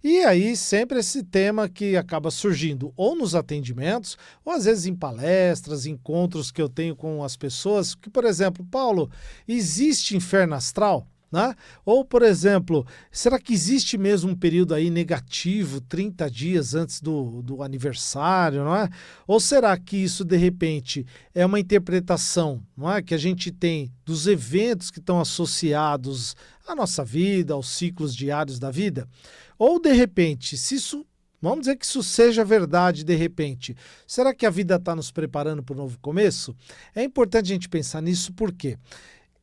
E aí sempre esse tema que acaba surgindo ou nos atendimentos, ou às vezes em palestras, encontros que eu tenho com as pessoas, que, por exemplo, Paulo, existe inferno astral? Né? Ou, por exemplo, será que existe mesmo um período aí negativo, 30 dias antes do aniversário, não é? Ou será que isso, de repente, é uma interpretação, não é? Que a gente tem dos eventos que estão associados à nossa vida, aos ciclos diários da vida? Ou, de repente, se isso, vamos dizer que isso seja verdade, de repente, será que a vida está nos preparando para um novo começo? É importante a gente pensar nisso, por quê?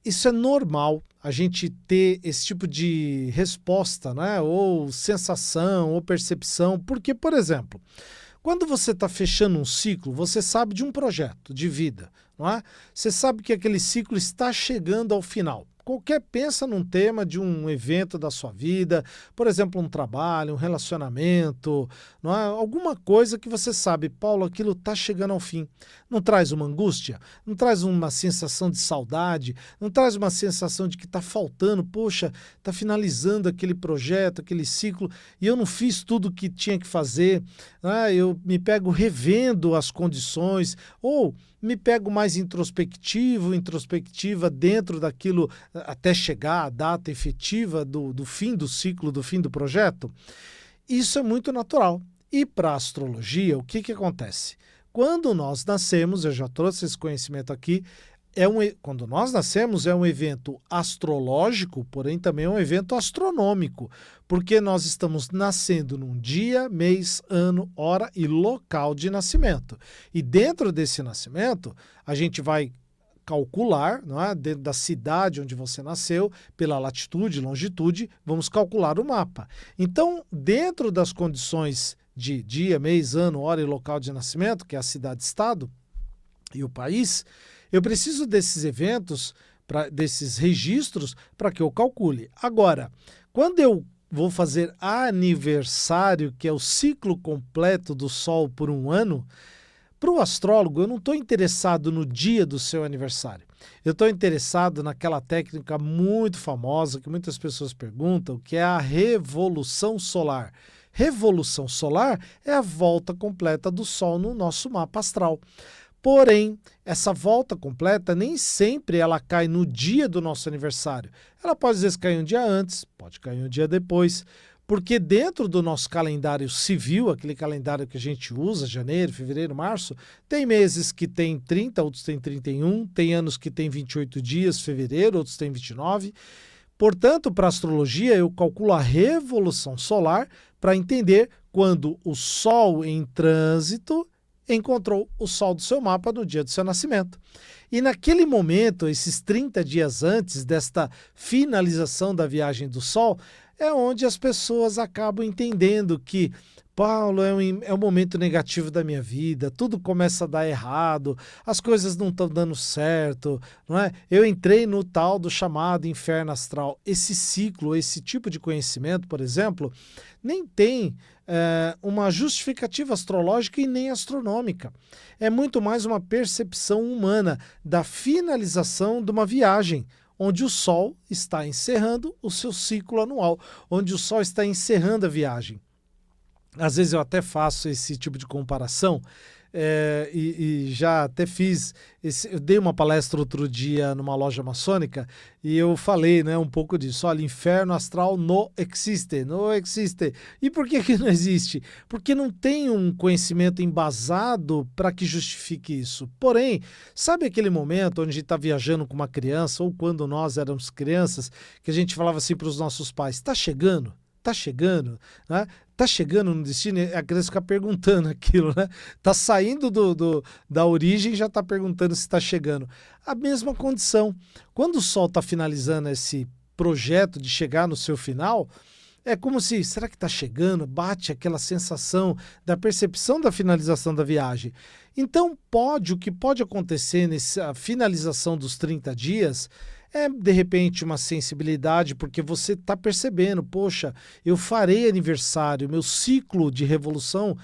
Isso é normal, a gente ter esse tipo de resposta, né? Ou sensação, ou percepção, porque, por exemplo, quando você está fechando um ciclo, você sabe de um projeto de vida, não é? Você sabe que aquele ciclo está chegando ao final. Pensa num tema de um evento da sua vida, por exemplo, um trabalho, um relacionamento, não é? Alguma coisa que você sabe, Paulo, aquilo está chegando ao fim. Não traz uma angústia? Não traz uma sensação de saudade? Não traz uma sensação de que está faltando? Poxa, está finalizando aquele projeto, aquele ciclo, e eu não fiz tudo o que tinha que fazer, né? Eu me pego revendo as condições, ou me pego mais introspectiva dentro daquilo até chegar à data efetiva do fim do ciclo, do fim do projeto. Isso é muito natural. E para a astrologia, o que acontece? Quando nós nascemos, eu já trouxe esse conhecimento aqui, quando nós nascemos é um evento astrológico, porém também é um evento astronômico, porque nós estamos nascendo num dia, mês, ano, hora e local de nascimento. E dentro desse nascimento, a gente vai calcular, não é? Dentro da cidade onde você nasceu, pela latitude, longitude, vamos calcular o mapa. Então, dentro das condições de dia, mês, ano, hora e local de nascimento, que é a cidade-estado e o país, eu preciso desses eventos, desses registros, para que eu calcule. Agora, quando eu vou fazer aniversário, que é o ciclo completo do Sol por um ano, para o astrólogo, eu não estou interessado no dia do seu aniversário. Eu estou interessado naquela técnica muito famosa que muitas pessoas perguntam, que é a revolução solar. Revolução solar é a volta completa do Sol no nosso mapa astral. Porém, essa volta completa nem sempre ela cai no dia do nosso aniversário. Ela pode às vezes cair um dia antes, pode cair um dia depois, porque dentro do nosso calendário civil, aquele calendário que a gente usa, janeiro, fevereiro, março, tem meses que tem 30, outros tem 31, tem anos que tem 28 dias, fevereiro, outros tem 29. Portanto, para a astrologia, eu calculo a revolução solar para entender quando o Sol em trânsito encontrou o Sol do seu mapa no dia do seu nascimento. E naquele momento, esses 30 dias antes desta finalização da viagem do Sol, é onde as pessoas acabam entendendo que Paulo, é um momento negativo da minha vida, tudo começa a dar errado, as coisas não estão dando certo, não é? Eu entrei no tal do chamado inferno astral. Esse ciclo, esse tipo de conhecimento, por exemplo, nem tem uma justificativa astrológica e nem astronômica. É muito mais uma percepção humana da finalização de uma viagem, onde o Sol está encerrando o seu ciclo anual, onde o Sol está encerrando a viagem. Às vezes eu até faço esse tipo de comparação, e já até fiz, eu dei uma palestra outro dia numa loja maçônica e eu falei, né, um pouco disso. Olha, inferno astral não existe, não existe. E por que não existe? Porque não tem um conhecimento embasado para que justifique isso. Porém, sabe aquele momento onde a gente está viajando com uma criança, ou quando nós éramos crianças, que a gente falava assim para os nossos pais, está chegando? Tá chegando, né? Tá chegando no destino, a criança fica perguntando aquilo, né? Tá saindo da origem e já tá perguntando se tá chegando. A mesma condição. Quando o Sol tá finalizando esse projeto de chegar no seu final, é como se, será que tá chegando? Bate aquela sensação da percepção da finalização da viagem. Então o que pode acontecer nessa finalização dos 30 dias é, de repente, uma sensibilidade, porque você está percebendo, poxa, eu farei aniversário, meu ciclo de revolução,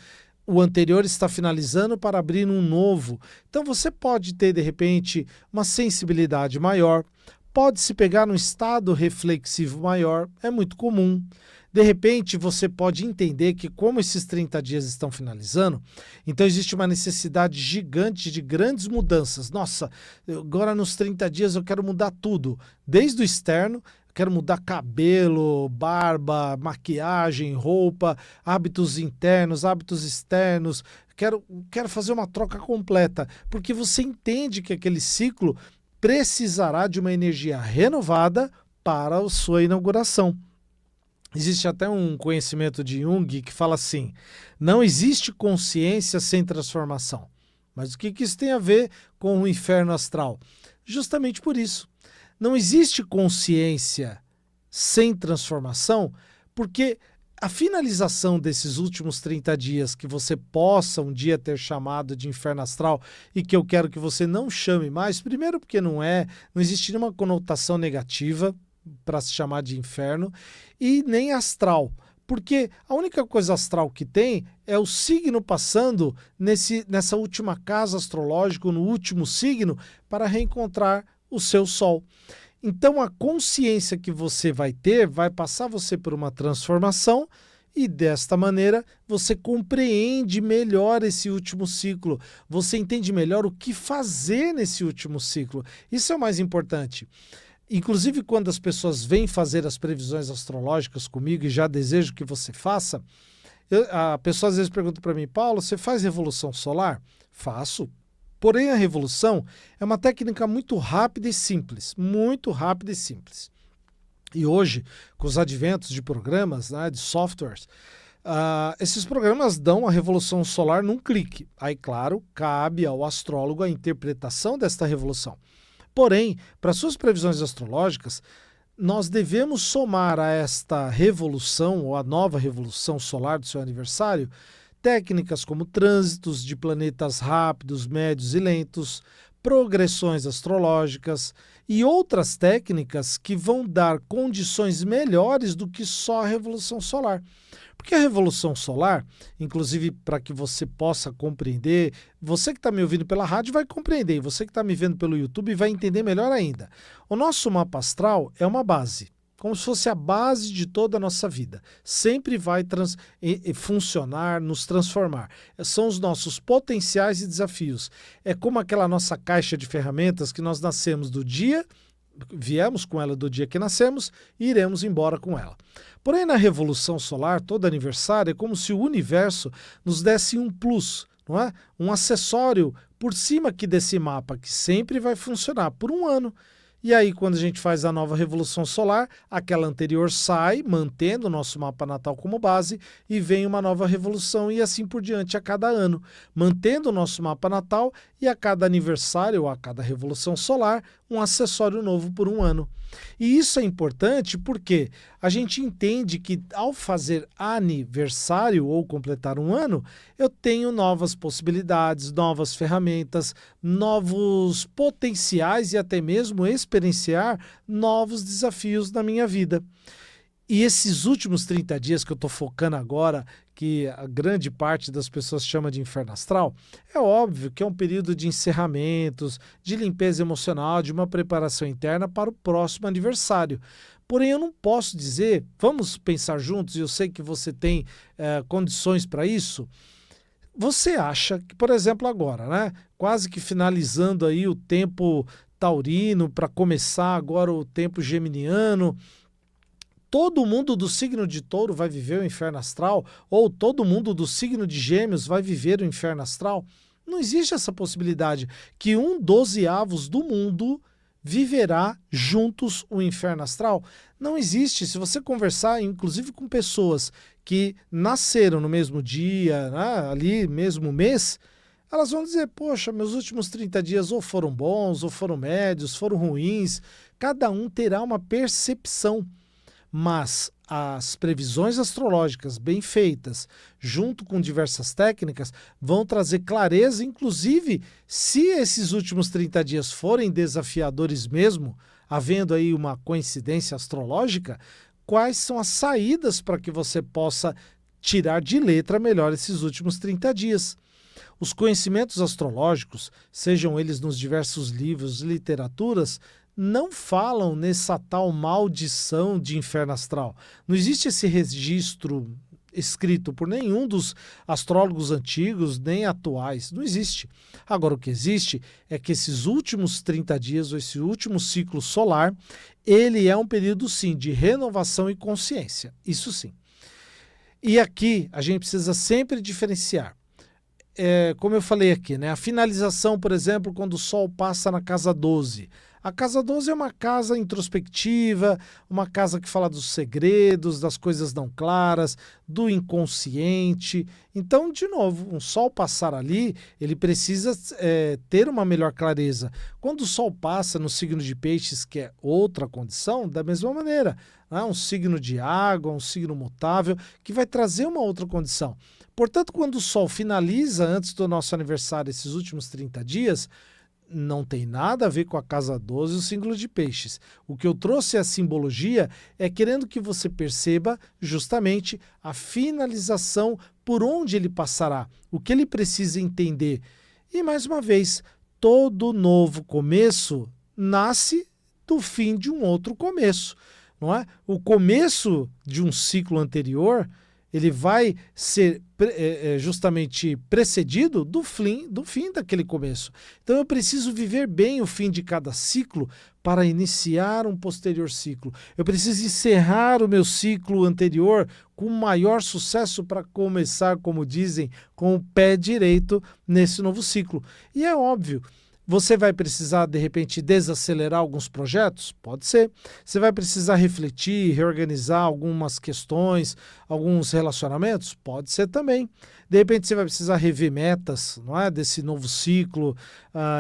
o anterior está finalizando para abrir um novo. Então você pode ter, de repente, uma sensibilidade maior, pode se pegar num estado reflexivo maior, é muito comum. De repente, você pode entender que como esses 30 dias estão finalizando, então existe uma necessidade gigante de grandes mudanças. Nossa, agora nos 30 dias eu quero mudar tudo, desde o externo. Quero mudar cabelo, barba, maquiagem, roupa, hábitos internos, hábitos externos. Quero fazer uma troca completa, porque você entende que aquele ciclo precisará de uma energia renovada para a sua inauguração. Existe até um conhecimento de Jung que fala assim: não existe consciência sem transformação. Mas o que isso tem a ver com o inferno astral? Justamente por isso. Não existe consciência sem transformação, porque a finalização desses últimos 30 dias que você possa um dia ter chamado de inferno astral e que eu quero que você não chame mais, primeiro porque não existe nenhuma conotação negativa para se chamar de inferno, e nem astral, porque a única coisa astral que tem é o signo passando nessa última casa astrológica, no último signo, para reencontrar o seu sol. Então a consciência que você vai ter vai passar você por uma transformação e desta maneira você compreende melhor esse último ciclo, você entende melhor o que fazer nesse último ciclo. Isso é o mais importante. Inclusive quando as pessoas vêm fazer as previsões astrológicas comigo e já desejo que você faça, a pessoa às vezes pergunta para mim: Paulo, você faz revolução solar? Faço. Porém, a revolução é uma técnica muito rápida e simples, muito rápida e simples. E hoje, com os adventos de programas, né, de softwares, esses programas dão a revolução solar num clique. Aí, claro, cabe ao astrólogo a interpretação desta revolução. Porém, para suas previsões astrológicas, nós devemos somar a esta revolução, ou a nova revolução solar do seu aniversário, técnicas como trânsitos de planetas rápidos, médios e lentos, progressões astrológicas e outras técnicas que vão dar condições melhores do que só a revolução solar. Porque a revolução solar, inclusive para que você possa compreender, você que está me ouvindo pela rádio vai compreender, e você que está me vendo pelo YouTube vai entender melhor ainda. O nosso mapa astral é uma base, como se fosse a base de toda a nossa vida. Sempre vai funcionar, nos transformar. São os nossos potenciais e desafios. É como aquela nossa caixa de ferramentas que nós nascemos do dia, viemos com ela do dia que nascemos e iremos embora com ela. Porém, na Revolução Solar, todo aniversário, é como se o universo nos desse um plus, não é? Um acessório por cima aqui desse mapa, que sempre vai funcionar por um ano. E aí, quando a gente faz a nova revolução solar, aquela anterior sai, mantendo o nosso mapa natal como base, e vem uma nova revolução e assim por diante a cada ano, mantendo o nosso mapa natal e a cada aniversário ou a cada revolução solar, um acessório novo por um ano. E isso é importante porque a gente entende que ao fazer aniversário ou completar um ano, eu tenho novas possibilidades, novas ferramentas, novos potenciais e até mesmo experienciar novos desafios na minha vida. E esses últimos 30 dias que eu estou focando agora, que a grande parte das pessoas chama de inferno astral, é óbvio que é um período de encerramentos, de limpeza emocional, de uma preparação interna para o próximo aniversário. Porém, eu não posso dizer, vamos pensar juntos, e eu sei que você tem condições para isso. Você acha que, por exemplo, agora, né, quase que finalizando aí o tempo taurino, para começar agora o tempo geminiano, todo mundo do signo de Touro vai viver o inferno astral? Ou todo mundo do signo de Gêmeos vai viver o inferno astral? Não existe essa possibilidade que 1/12 do mundo viverá juntos o inferno astral. Não existe. Se você conversar, inclusive com pessoas que nasceram no mesmo dia, né, ali mesmo mês, elas vão dizer: poxa, meus últimos 30 dias ou foram bons, ou foram médios, foram ruins. Cada um terá uma percepção. Mas as previsões astrológicas bem feitas, junto com diversas técnicas, vão trazer clareza, inclusive se esses últimos 30 dias forem desafiadores mesmo, havendo aí uma coincidência astrológica, quais são as saídas para que você possa tirar de letra melhor esses últimos 30 dias. Os conhecimentos astrológicos, sejam eles nos diversos livros e literaturas, não falam nessa tal maldição de inferno astral. Não existe esse registro escrito por nenhum dos astrólogos antigos nem atuais. Não existe. Agora, o que existe é que esses últimos 30 dias, ou esse último ciclo solar, ele é um período, sim, de renovação e consciência. Isso sim. E aqui a gente precisa sempre diferenciar. Como eu falei aqui, né? A finalização, por exemplo, quando o Sol passa na casa 12. A casa 12 é uma casa introspectiva, uma casa que fala dos segredos, das coisas não claras, do inconsciente. Então, de novo, um Sol passar ali, ele precisa ter uma melhor clareza. Quando o Sol passa no signo de Peixes, que é outra condição, da mesma maneira, né? Um signo de água, um signo mutável, que vai trazer uma outra condição. Portanto, quando o Sol finaliza antes do nosso aniversário, esses últimos 30 dias, não tem nada a ver com a casa 12 e o signo de Peixes. O que eu trouxe a simbologia é querendo que você perceba justamente a finalização por onde ele passará, o que ele precisa entender. E mais uma vez, todo novo começo nasce do fim de um outro começo, não é? O começo de um ciclo anterior, ele vai ser justamente precedido do fim daquele começo. Então eu preciso viver bem o fim de cada ciclo para iniciar um posterior ciclo. Eu preciso encerrar o meu ciclo anterior com maior sucesso para começar, como dizem, com o pé direito nesse novo ciclo. E é óbvio, você vai precisar, de repente, desacelerar alguns projetos? Pode ser. Você vai precisar refletir, reorganizar algumas questões, alguns relacionamentos? Pode ser também. De repente, você vai precisar rever metas, não é, desse novo ciclo,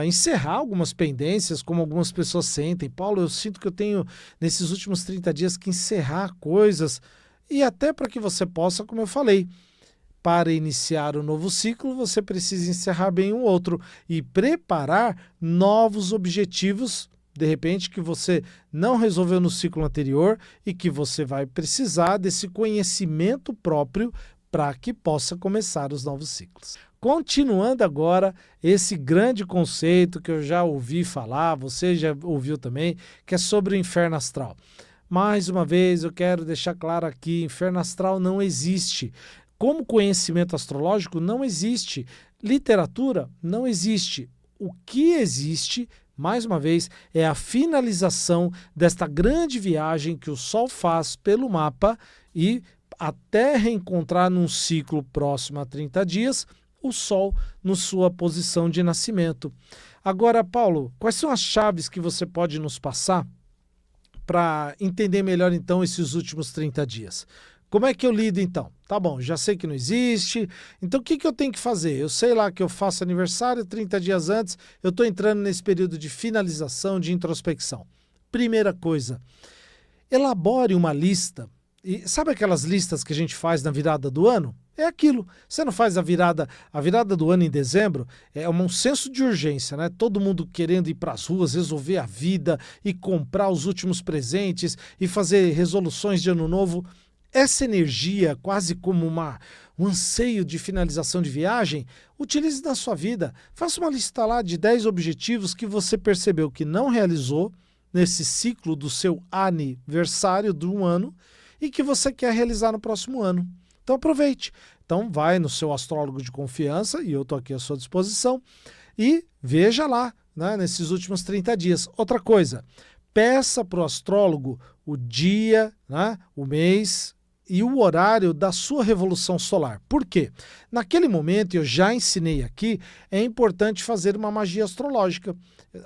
encerrar algumas pendências, como algumas pessoas sentem. Paulo, eu sinto que eu tenho, nesses últimos 30 dias, que encerrar coisas, e até para que você possa, como eu falei, para iniciar o novo ciclo, você precisa encerrar bem o outro e preparar novos objetivos, de repente, que você não resolveu no ciclo anterior e que você vai precisar desse conhecimento próprio para que possa começar os novos ciclos. Continuando agora, esse grande conceito que eu já ouvi falar, você já ouviu também, que é sobre o inferno astral. Mais uma vez, eu quero deixar claro aqui, inferno astral não existe. Como conhecimento astrológico, não existe. Literatura, não existe. O que existe, mais uma vez, é a finalização desta grande viagem que o Sol faz pelo mapa e até reencontrar num ciclo próximo a 30 dias, o Sol na sua posição de nascimento. Agora, Paulo, quais são as chaves que você pode nos passar para entender melhor, então, esses últimos 30 dias? Como é que eu lido então? Tá bom, já sei que não existe, então o que eu tenho que fazer? Eu sei lá que eu faço aniversário 30 dias antes, eu estou entrando nesse período de finalização, de introspecção. Primeira coisa, elabore uma lista. E sabe aquelas listas que a gente faz na virada do ano? É aquilo. Você não faz a virada do ano em dezembro, é um senso de urgência, né? Todo mundo querendo ir para as ruas, resolver a vida e comprar os últimos presentes e fazer resoluções de ano novo. Essa energia, quase como um anseio de finalização de viagem, utilize na sua vida. Faça uma lista lá de 10 objetivos que você percebeu que não realizou nesse ciclo do seu aniversário de um ano e que você quer realizar no próximo ano. Então aproveite. Então vai no seu astrólogo de confiança, e eu estou aqui à sua disposição, e veja lá, né, nesses últimos 30 dias. Outra coisa, peça para o astrólogo o dia, né, o mês e o horário da sua revolução solar. Por quê? Naquele momento, eu já ensinei aqui, é importante fazer uma magia astrológica.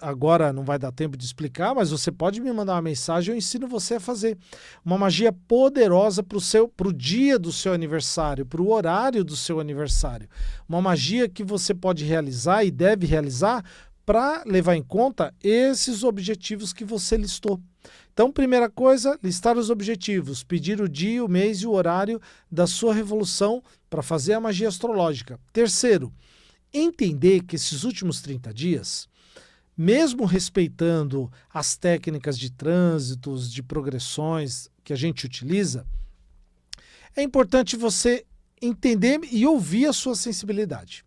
Agora não vai dar tempo de explicar, mas você pode me mandar uma mensagem, eu ensino você a fazer. Uma magia poderosa para o dia do seu aniversário, para o horário do seu aniversário. Uma magia que você pode realizar e deve realizar para levar em conta esses objetivos que você listou. Então, primeira coisa, listar os objetivos, pedir o dia, o mês e o horário da sua revolução para fazer a magia astrológica. Terceiro, entender que esses últimos 30 dias, mesmo respeitando as técnicas de trânsitos, de progressões que a gente utiliza, é importante você entender e ouvir a sua sensibilidade.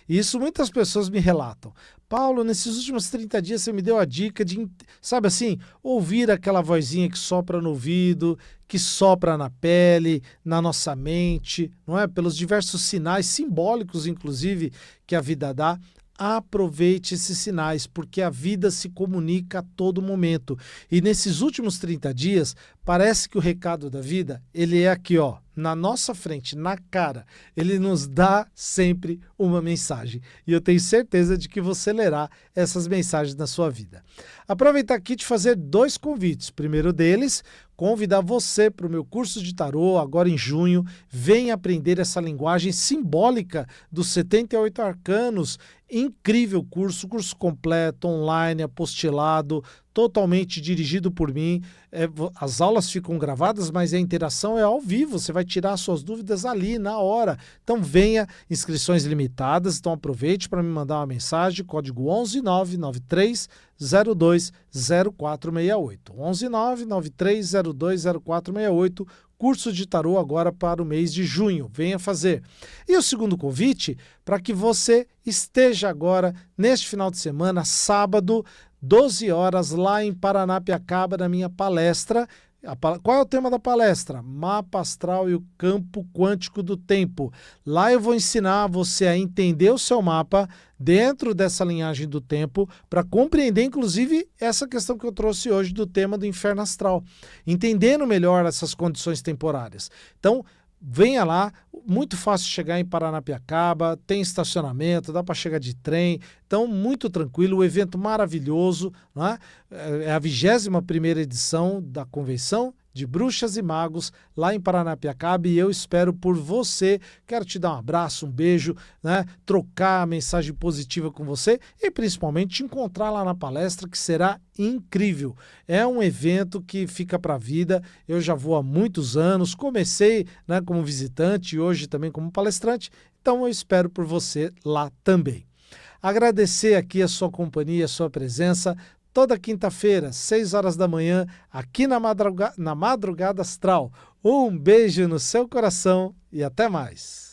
E isso muitas pessoas me relatam. Paulo, nesses últimos 30 dias você me deu a dica de, sabe assim, ouvir aquela vozinha que sopra no ouvido, que sopra na pele, na nossa mente, não é? Pelos diversos sinais simbólicos, inclusive, que a vida dá. Aproveite esses sinais, porque a vida se comunica a todo momento. E nesses últimos 30 dias, parece que o recado da vida, ele é aqui, ó, na nossa frente, na cara. Ele nos dá sempre uma mensagem. E eu tenho certeza de que você lerá essas mensagens na sua vida. Aproveitar aqui de fazer 2 convites. O primeiro deles, convidar você para o meu curso de tarô, agora em junho. Venha aprender essa linguagem simbólica dos 78 arcanos. Incrível curso completo, online, apostilado, totalmente dirigido por mim. As aulas ficam gravadas, mas a interação é ao vivo, você vai tirar suas dúvidas ali, na hora. Então venha, inscrições limitadas, então aproveite para me mandar uma mensagem, código 11993020468. 11993020468, curso de tarô agora para o mês de junho, venha fazer. E o segundo convite, para que você esteja agora, neste final de semana, sábado, 12 horas, lá em Paranapiacaba, na minha palestra. Qual é o tema da palestra? Mapa astral e o campo quântico do tempo. Lá eu vou ensinar você a entender o seu mapa dentro dessa linhagem do tempo, para compreender, inclusive, essa questão que eu trouxe hoje do tema do inferno astral. Entendendo melhor essas condições temporárias. Então, venha lá, muito fácil chegar em Paranapiacaba, tem estacionamento, dá para chegar de trem, então muito tranquilo, o evento maravilhoso, né? É a 21ª edição da Convenção de Bruxas e Magos lá em Paranapiacaba e eu espero por você. Quero te dar um abraço, um beijo, né? Trocar a mensagem positiva com você e principalmente te encontrar lá na palestra, que será incrível. É um evento que fica para a vida. Eu já vou há muitos anos, comecei, né, como visitante e hoje também como palestrante, então eu espero por você lá também. Agradecer aqui a sua companhia, a sua presença. Toda quinta-feira, 6 horas da manhã, aqui na Madrugada Astral. Um beijo no seu coração e até mais.